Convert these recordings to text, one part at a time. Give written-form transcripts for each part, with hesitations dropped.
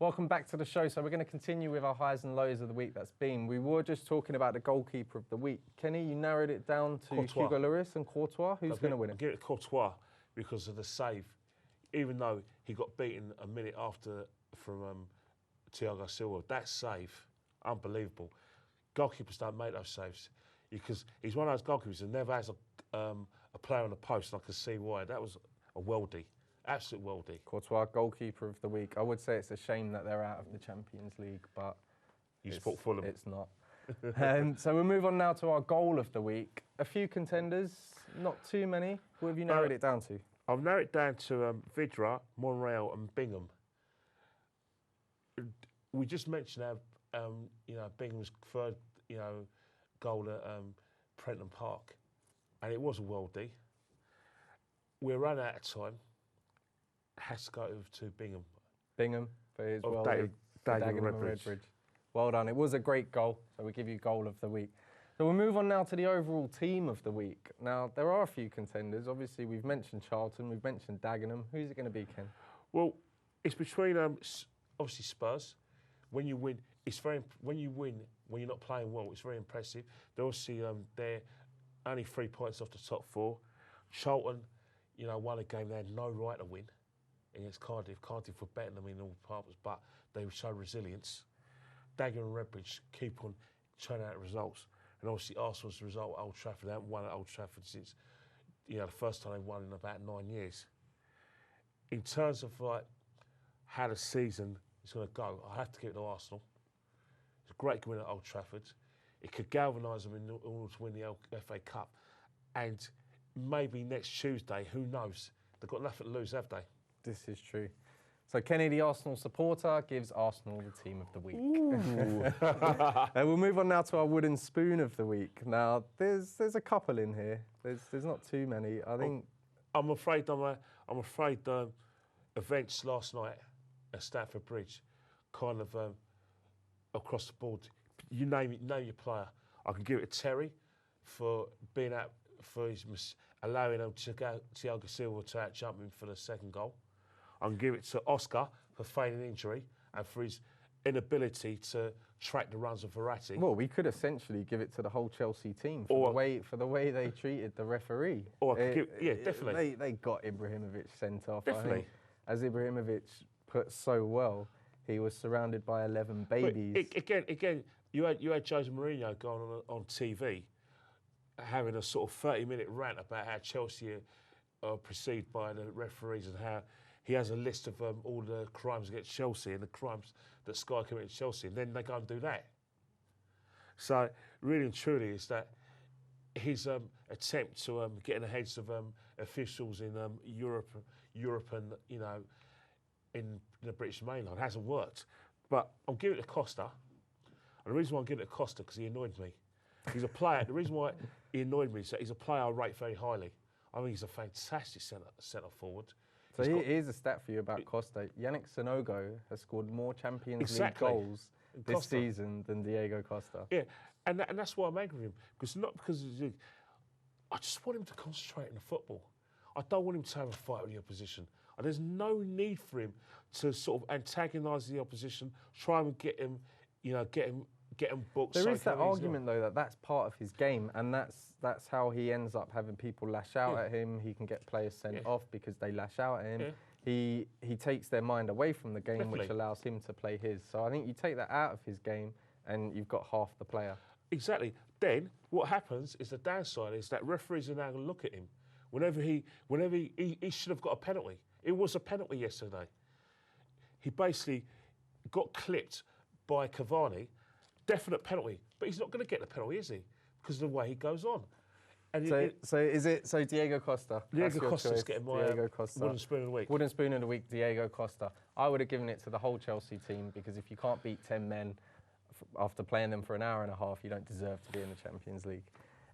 Welcome back to the show. So we're going to continue with our highs and lows of the week that's been. We were just talking about the goalkeeper of the week. Kenny, you narrowed it down to Courtois. Hugo Lloris and Courtois. Who's going to win it? I'll give it to Courtois because of the save. Even though he got beaten a minute after from Thiago Silva, that save, unbelievable. Goalkeepers don't make those saves because he's one of those goalkeepers that never has a player on the post, and I can see why. That was a worldie. Absolute worldie. Courtois, goalkeeper of the week. I would say it's a shame that they're out of the Champions League, but You support Fulham. It's not. So we'll move on now to our goal of the week. A few contenders, not too many. What have you narrowed it down to? I've narrowed it down to Vidra, Monreal and Bingham. We just mentioned how Bingham's third goal at Prenton Park, and it was a worldie. We're run out of time. Has to go to Bingham. Bingham for his Dagenham and Redbridge. Well done. It was a great goal, so we give you goal of the week. So we'll move on now to the overall team of the week. Now, there are a few contenders. Obviously, we've mentioned Charlton, we've mentioned Dagenham. Who's it going to be, Ken? Well, it's between obviously Spurs. When you win, when you're not playing well, it's very impressive. They're only 3 points off the top four. Charlton, won a game they had no right to win against Cardiff. Cardiff were better than them in all departments, but they showed resilience. Dagenham and Redbridge keep on churning out results. And obviously Arsenal's the result at Old Trafford. They haven't won at Old Trafford since, the first time they won in about 9 years. In terms of how the season is going to go, I have to give it to Arsenal. It's a great win at Old Trafford. It could galvanise them in order to win the FA Cup. And maybe next Tuesday, who knows? They've got nothing to lose, have they? This is true. So Kenny, the Arsenal supporter, gives Arsenal the team of the week. We'll move on now to our wooden spoon of the week. Now, there's a couple in here. There's not too many. I think. I'm afraid events last night at Stamford Bridge, kind of across the board. You name your player. I can give it to Terry for being out for his allowing Thiago Silva to out-jump him for the second goal. I can give it to Oscar for feigning injury and for his inability to track the runs of Verratti. Well, we could essentially give it to the whole Chelsea team for the way they treated the referee. Definitely. They got Ibrahimovic sent off. Definitely. As Ibrahimovic put so well, he was surrounded by 11 babies. But again, you had Jose Mourinho going on TV, having a sort of 30-minute rant about how Chelsea are perceived by the referees and how he has a list of all the crimes against Chelsea and the crimes that Sky committed against Chelsea, and then they go and do that. So really and truly, is that his attempt to get in the heads of officials in Europe and in the British mainland hasn't worked. But I'll give it to Costa. And the reason why I'm giving it to Costa because he annoyed me. He's a player. The reason why he annoyed me is that he's a player I rate very highly. I think he's a fantastic centre forward. So here's a stat for you about Costa. Yannick Sanogo has scored more Champions League goals this season than Diego Costa. Yeah, and that's why I'm angry with him. I just want him to concentrate on the football. I don't want him to have a fight with the opposition. And there's no need for him to sort of antagonise the opposition, try and get him booked. There is that argument, though, that's part of his game, and that's how he ends up having people lash out at him. He can get players sent off because they lash out at him. Yeah. He takes their mind away from the game, which allows him to play his. So I think you take that out of his game, and you've got half the player. Exactly. Then what happens is the downside is that referees are now going to look at him. Whenever he should have got a penalty. It was a penalty yesterday. He basically got clipped by Cavani. Definite penalty, but he's not going to get the penalty, is he? Because of the way he goes on. And so Diego Costa. Diego Costa's getting my wooden spoon of the week. Wooden spoon of the week, Diego Costa. I would have given it to the whole Chelsea team because if you can't beat 10 men after playing them for an hour and a half, you don't deserve to be in the Champions League.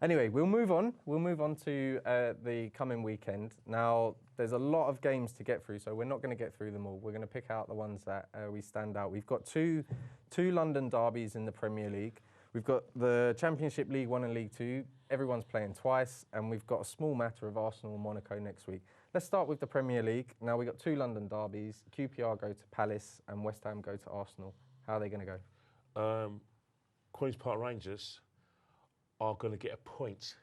Anyway, we'll move on. We'll move on to the coming weekend. Now, there's a lot of games to get through, so we're not going to get through them all. We're going to pick out the ones that we stand out. We've got two London derbies in the Premier League. We've got the Championship League 1 and League 2. Everyone's playing twice, and we've got a small matter of Arsenal and Monaco next week. Let's start with the Premier League. Now, we've got 2 London derbies. QPR go to Palace and West Ham go to Arsenal. How are they going to go? Queen's Park Rangers are going to get a point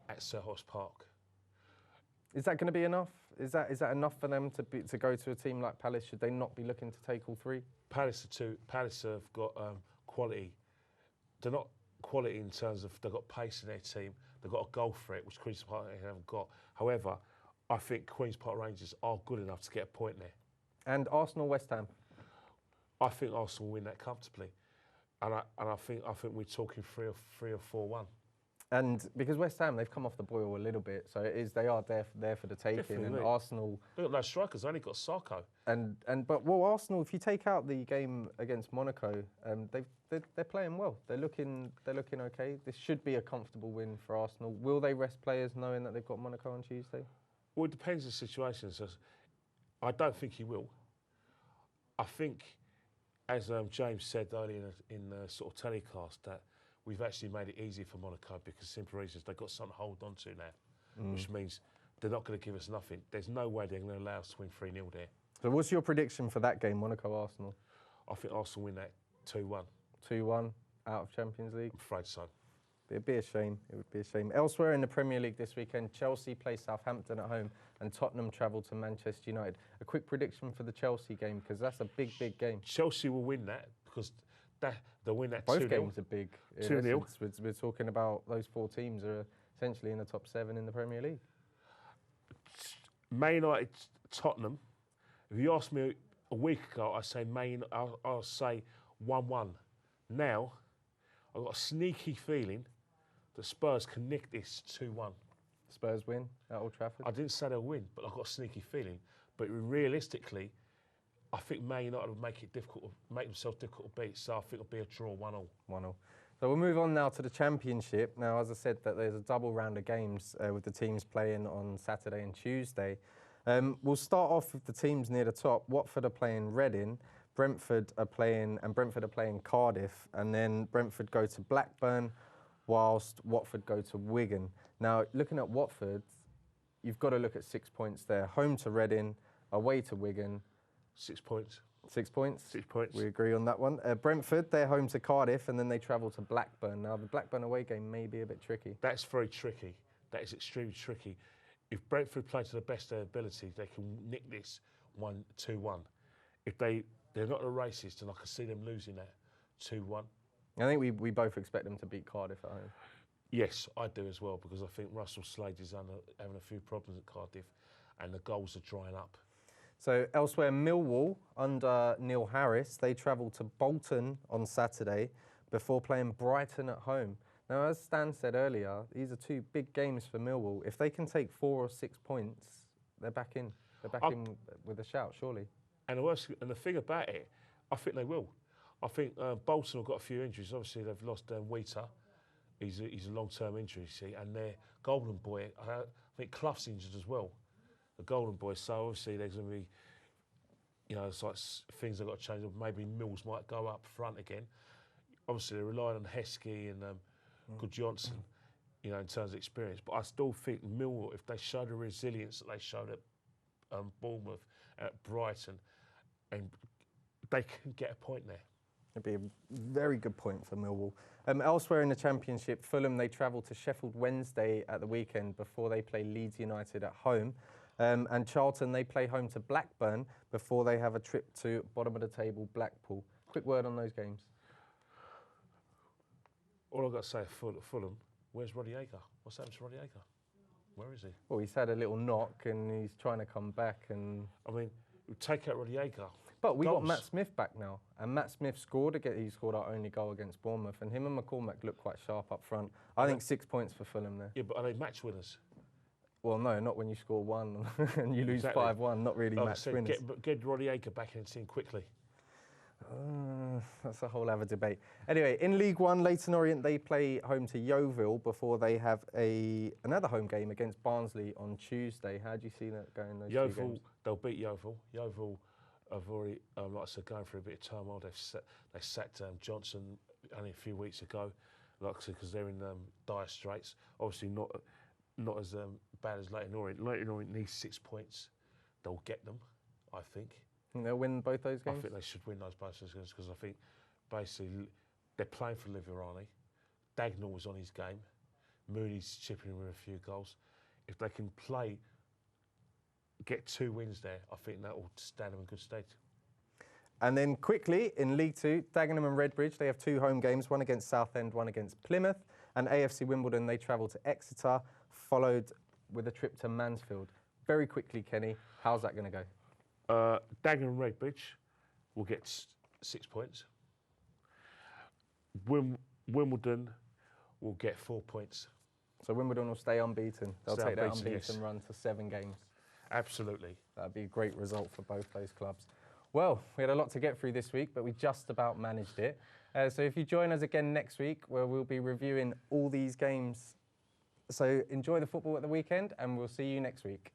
at Selhurst Park. Is that going to be enough? Is that enough for them to go to a team like Palace? Should they not be looking to take all 3? Palace have got quality. They're not quality in terms of they've got pace in their team. They've got a goal threat, which Queen's Park haven't got. However, I think Queen's Park Rangers are good enough to get a point there. And Arsenal, West Ham? I think Arsenal will win that comfortably, and I think we're talking 3 or 4-1. And because West Ham, they've come off the boil a little bit, so they are there for the taking. Definitely. And Arsenal, They've got no strikers. They only got Sarko. But Arsenal, if you take out the game against Monaco, they're playing well. They're looking okay. This should be a comfortable win for Arsenal. Will they rest players knowing that they've got Monaco on Tuesday? Well, it depends on the situation. So I don't think he will. I think, as James said earlier in the sort of telecast, that we've actually made it easy for Monaco because simple reasons they've got something to hold on to now, which means they're not going to give us nothing. There's no way they're going to allow us to win 3-0 there. So what's your prediction for that game, Monaco-Arsenal? I think Arsenal win that 2-1. 2-1 out of Champions League? I'm afraid so. It'd be a shame. It would be a shame. Elsewhere in the Premier League this weekend, Chelsea play Southampton at home and Tottenham travel to Manchester United. A quick prediction for the Chelsea game, because that's a big, big game. Chelsea will win that because they'll win that 2-0. Both games are big. 2-0. We're talking about those 4 teams are essentially in the top 7 in the Premier League. Man United, Tottenham. If you asked me a week ago, I'll say 1-1. Now, I've got a sneaky feeling that Spurs can nick this 2-1. Spurs win at Old Trafford? I didn't say they'll win, but I've got a sneaky feeling. But realistically, I think Man United will make themselves difficult to beat. So I think it'll be a draw, 1-0. 1-0. So we'll move on now to the Championship. Now, as I said, that there's a double round of games with the teams playing on Saturday and Tuesday. We'll start off with the teams near the top. Watford are playing Reading. Brentford are playing Cardiff, and then Brentford go to Blackburn, whilst Watford go to Wigan. Now, looking at Watford, you've got to look at 6 points there. Home to Reading, away to Wigan. 6 points. 6 points? 6 points. We agree on that one. Brentford, they're home to Cardiff, and then they travel to Blackburn. Now, the Blackburn away game may be a bit tricky. That's very tricky. That is extremely tricky. If Brentford play to the best of their ability, they can nick this 2-1. If they're not the races, then I can see them losing that 2-1. I think we both expect them to beat Cardiff at home. Yes, I do as well, because I think Russell Slade is having a few problems at Cardiff, and the goals are drying up. So elsewhere, Millwall, under Neil Harris, they travel to Bolton on Saturday before playing Brighton at home. Now, as Stan said earlier, these are 2 big games for Millwall. If they can take 4 or 6 points, they're back in. They're back in with a shout, surely. And the thing about it, I think they will. I think Bolton have got a few injuries. Obviously, they've lost Wheater. He's a long-term injury, see, and their golden boy, I think Clough's injured as well, the golden boy. So obviously there's going to be, it's like things they've got to change. Maybe Mills might go up front again. Obviously they're relying on Heskey and Good Johnson, in terms of experience. But I still think Millwall, if they show the resilience that they showed at Bournemouth, at Brighton, and they can get a point there. It'd be a very good point for Millwall. Elsewhere in the Championship, Fulham, they travel to Sheffield Wednesday at the weekend before they play Leeds United at home. And Charlton, they play home to Blackburn before they have a trip to bottom of the table Blackpool. Quick word on those games. All I've got to say, Fulham, where's Roddy Ager? What's happened to Roddy Ager? Where is he? Well, he's had a little knock and he's trying to come back. And I mean, take out Roddy Ager. But we got Matt Smith back now, and Matt Smith scored he scored our only goal against Bournemouth, and him and McCormack look quite sharp up front. I think 6 points for Fulham there. Yeah, but are they match winners? Well, no, not when you score 1 and you lose 5-1, not really match winners. Get Roddy Ager back in the team quickly. That's a whole other debate. Anyway, in League One, Leyton Orient, they play home to Yeovil before they have another home game against Barnsley on Tuesday. How do you see that going, those 2 games? They'll beat Yeovil. Yeovil have already, like I said, going through a bit of turmoil. They sacked Johnson only a few weeks ago, like I said, because they're in dire straits. Obviously not not as bad as Leyton Orient. Leyton Orient needs 6 points. They'll get them, I think. Think they'll win both those games? I think they should win those both those games because I think basically they're playing for Liverani. Dagnall was on his game. Mooney's chipping in with a few goals. If they can get 2 wins there, I think that will stand them in good stead. And then quickly, in League Two, Dagenham and Redbridge, they have 2 home games, one against Southend, one against Plymouth. And AFC Wimbledon, they travel to Exeter, followed with a trip to Mansfield. Very quickly, Kenny, how's that going to go? Dagenham and Redbridge will get 6 points. Wimbledon will get 4 points. So Wimbledon will stay unbeaten. They'll Stay take that unbeaten, unbeaten yes. run to 7 games. Absolutely. That'd be a great result for both those clubs. Well, we had a lot to get through this week, but we just about managed it. So if you join us again next week, where we'll be reviewing all these games. So enjoy the football at the weekend, and we'll see you next week.